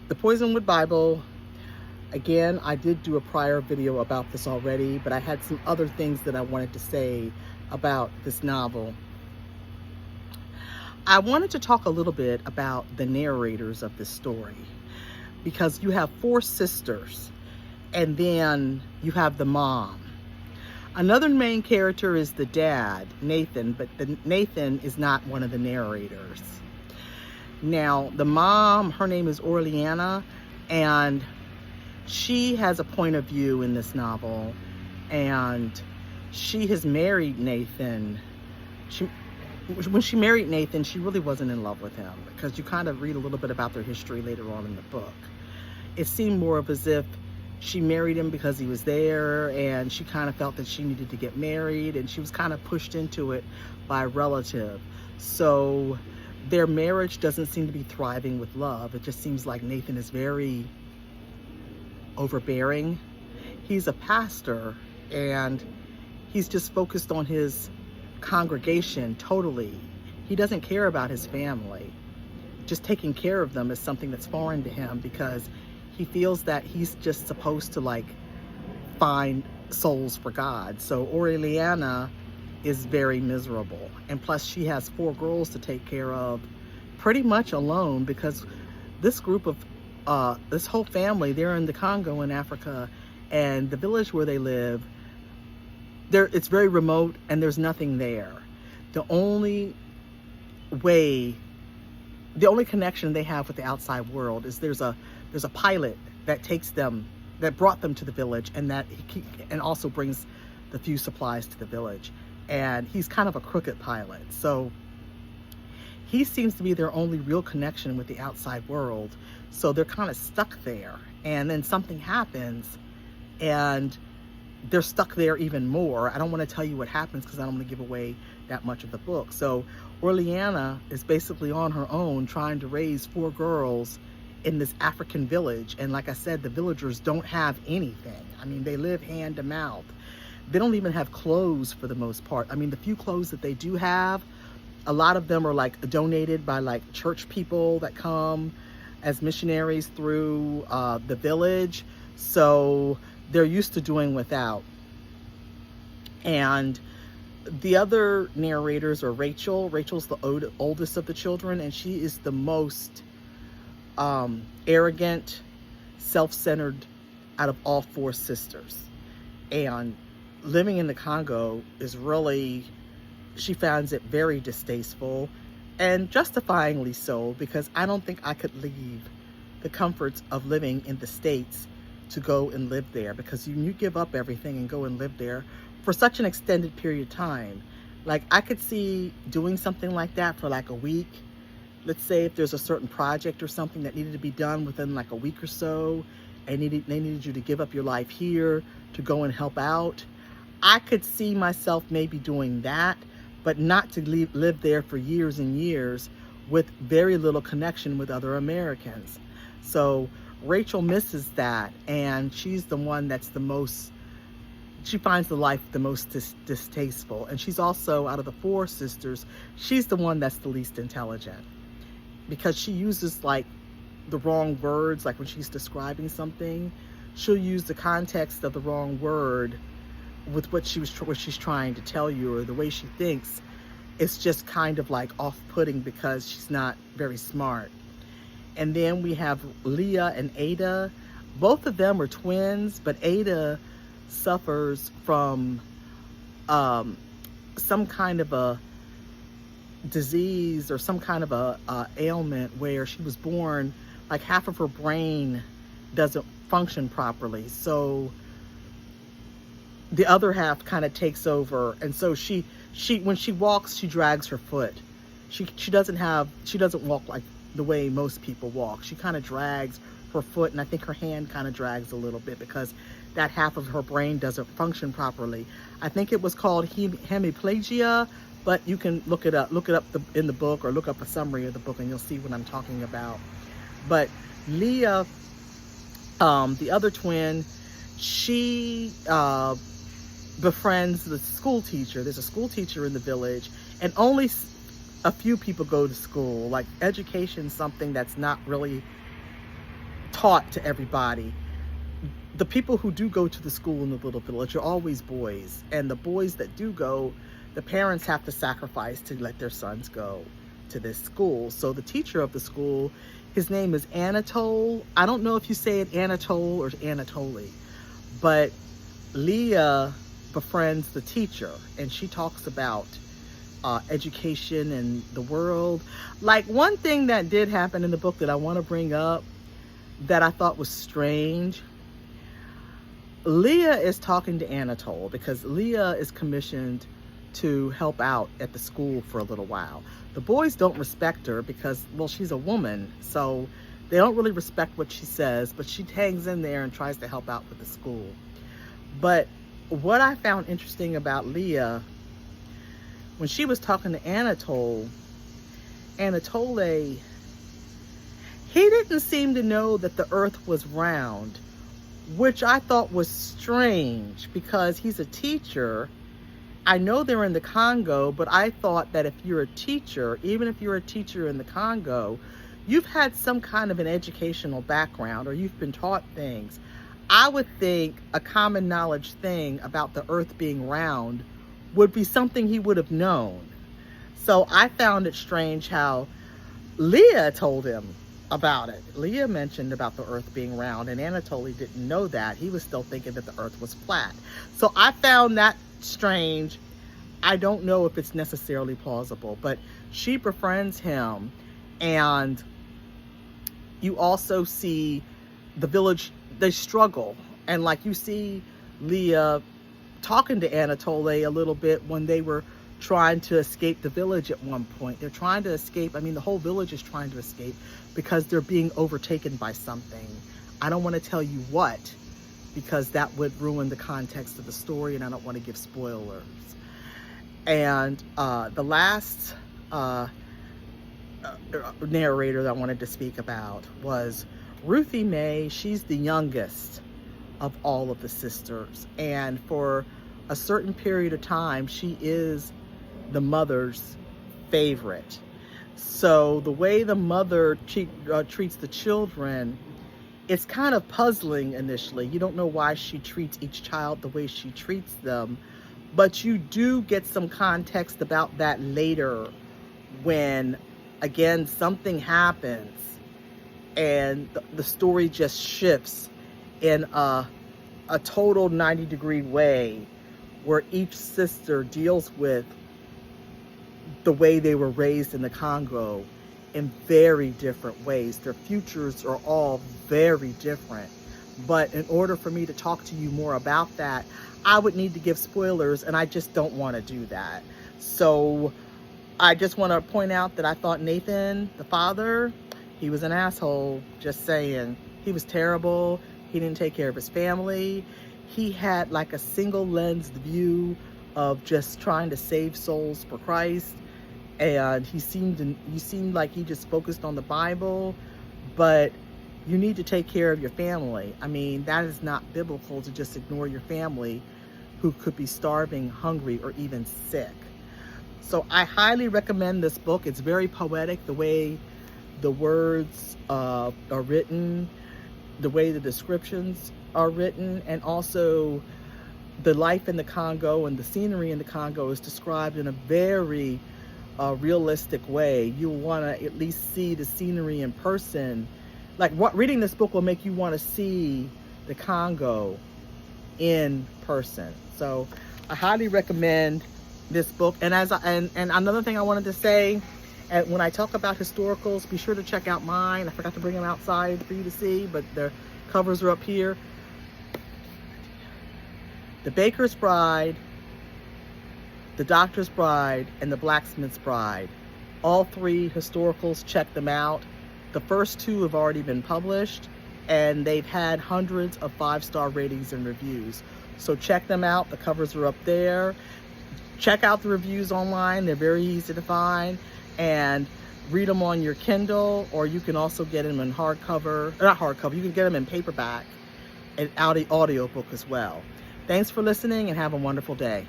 The Poisonwood Bible, again, I did do a prior video about this already, but I had some other things that I wanted to say about this novel. I wanted to talk a little bit about the narrators of this story, because you have 4 sisters, and then you have the mom. Another main character is the dad, Nathan, but Nathan is not one of the narrators. Now, the mom, her name is Orleana, and she has a point of view in this novel, and she has married Nathan. When she married Nathan, she really wasn't in love with him, because you kind of read a little bit about their history later on in the book. It seemed more of as if she married him because he was there, and she kind of felt that she needed to get married, and she was kind of pushed into it by a relative. So their marriage doesn't seem to be thriving with love. It just seems like Nathan is very overbearing. He's a pastor, and he's just focused on his congregation totally. He doesn't care about his family. Just taking care of them is something that's foreign to him, because he feels that he's just supposed to like find souls for God. So Orleana is very miserable, and plus she has 4 girls to take care of pretty much alone, because this group of this whole family, they're in the Congo in Africa, and the village where they live, it's very remote and there's nothing there. The only connection they have with the outside world is there's a pilot that brought them to the village, and and also brings the few supplies to the village. And he's kind of a crooked pilot, so he seems to be their only real connection with the outside world. So they're kind of stuck there, and then something happens and they're stuck there even more. I don't want to tell you what happens because I don't want to give away that much of the book. So Orleana is basically on her own trying to raise 4 girls in this African village. And like I said, the villagers don't have anything. I mean, they live hand to mouth. They don't even have clothes for the most part. I mean, the few clothes that they do have, a lot of them are like donated by like church people that come as missionaries through the village. So they're used to doing without. And the other narrators are Rachel. Rachel's the oldest of the children, and she is the most arrogant, self-centered out of all 4 sisters. And living in the Congo is really, she finds it very distasteful, and justifyingly so, because I don't think I could leave the comforts of living in the States to go and live there, because you give up everything and go and live there for such an extended period of time. Like, I could see doing something like that for like a week. Let's say if there's a certain project or something that needed to be done within like a week or so, and they needed you to give up your life here to go and help out. I could see myself maybe doing that, but not to live there for years and years with very little connection with other Americans. So Rachel misses that, and she's the one that's she finds the life the most distasteful. And she's also, out of the 4 sisters, she's the one that's the least intelligent, because she uses like the wrong words. Like when she's describing something, she'll use the context of the wrong word with what she's trying to tell you, or the way she thinks. It's just kind of like off-putting because she's not very smart. And then we have Leah and Ada. Both of them are twins, but Ada suffers from some kind of a disease or some kind of a ailment where she was born, like half of her brain doesn't function properly. So the other half kind of takes over. And so she when she walks, she drags her foot. She doesn't walk like the way most people walk. She kind of drags her foot, and I think her hand kind of drags a little bit because that half of her brain doesn't function properly. I think it was called hemiplegia, but you can look it up in the book, or look up a summary of the book, and you'll see what I'm talking about. But Leah, the other twin, she befriends the school teacher. There's a school teacher in the village, and only a few people go to school. Like, education, something that's not really taught to everybody. The people who do go to the school in the little village are always boys, and the boys that do go, the parents have to sacrifice to let their sons go to this school. So the teacher of the school, his name is Anatole. I don't know if you say it Anatole or Anatoly, but Leah befriends the teacher, and she talks about education and the world. Like, one thing that did happen in the book that I want to bring up that I thought was strange, Leah is talking to Anatole because Leah is commissioned to help out at the school for a little while. The boys don't respect her because, well, she's a woman, so they don't really respect what she says, but she hangs in there and tries to help out with the school. But what I found interesting about Leah, when she was talking to Anatole, he didn't seem to know that the earth was round, which I thought was strange because he's a teacher. I know they're in the Congo, but I thought that if you're a teacher, even if you're a teacher in the Congo, you've had some kind of an educational background or you've been taught things. I would think a common knowledge thing about the earth being round would be something he would have known. So I found it strange how Leah told him about it. Leah mentioned about the earth being round, and Anatoly didn't know that. He was still thinking that the earth was flat. So I found that strange. I don't know if it's necessarily plausible, but she befriends him, and you also see the village, they struggle. And like, you see Leah talking to Anatoly a little bit when they were trying to escape the village at one point. They're trying to escape. I mean, the whole village is trying to escape because they're being overtaken by something. I don't want to tell you what, because that would ruin the context of the story, and I don't want to give spoilers. And the last narrator that I wanted to speak about was Ruthie Mae. She's the youngest of all of the sisters, and for a certain period of time, she is the mother's favorite. So the way the mother treats the children, it's kind of puzzling initially. You don't know why she treats each child the way she treats them, but you do get some context about that later when, again, something happens and the story just shifts in a total 90-degree way, where each sister deals with the way they were raised in the Congo in very different ways. Their futures are all very different. But in order for me to talk to you more about that, I would need to give spoilers, and I just don't want to do that. So I just want to point out that I thought Nathan, the father, he was an asshole, just saying. He was terrible. He didn't take care of his family. He had like a single-lensed view of just trying to save souls for Christ. And he seemed like he just focused on the Bible, but you need to take care of your family. I mean, that is not biblical to just ignore your family who could be starving, hungry, or even sick. So I highly recommend this book. It's very poetic, the way the words are written, the way the descriptions are written, and also the life in the Congo and the scenery in the Congo is described in a very realistic way. You'll want to at least see the scenery in person. Like, reading this book will make you want to see the Congo in person. So I highly recommend this book. And and another thing I wanted to say, and when I talk about historicals, be sure to check out mine. I forgot to bring them outside for you to see, but the covers are up here. The Baker's Bride, The Doctor's Bride, and The Blacksmith's Bride. All three historicals, check them out. The first two have already been published, and they've had hundreds of 5-star ratings and reviews. So check them out. The covers are up there. Check out the reviews online. They're very easy to find. And read them on your Kindle, or you can also get them in hardcover. Not hardcover, you can get them in paperback and audiobook as well. Thanks for listening, and have a wonderful day.